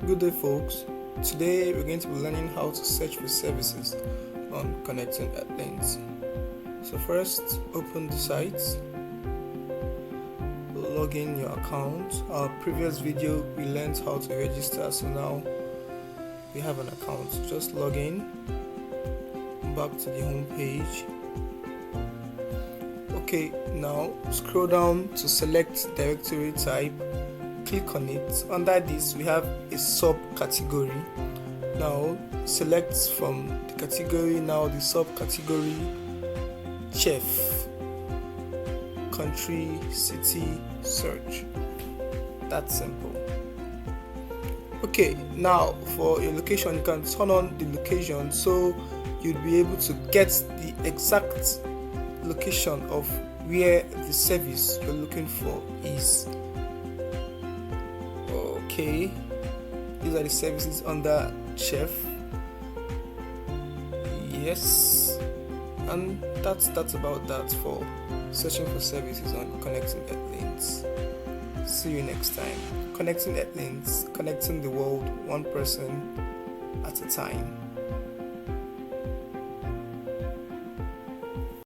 Good day, folks. Today we're going to be learning how to search for services on Connecting Earthlings. So first, open the site, log in your account. Our previous video we learned how to register, so now we have an account. Just log in, back to the home page. Okay, now scroll down to select directory type. Click on it. Under this we have a subcategory. Now select from the category, now the subcategory, chef, country, city, search. That's simple. Okay, now for your location, you can turn on the location so you'll be able to get the exact location of where the service you're looking for is. Okay, these are the services under chef. Yes, and that's about that for searching for services on Connecting Earthlings. See you next time. Connecting Earthlings, connecting the world one person at a time.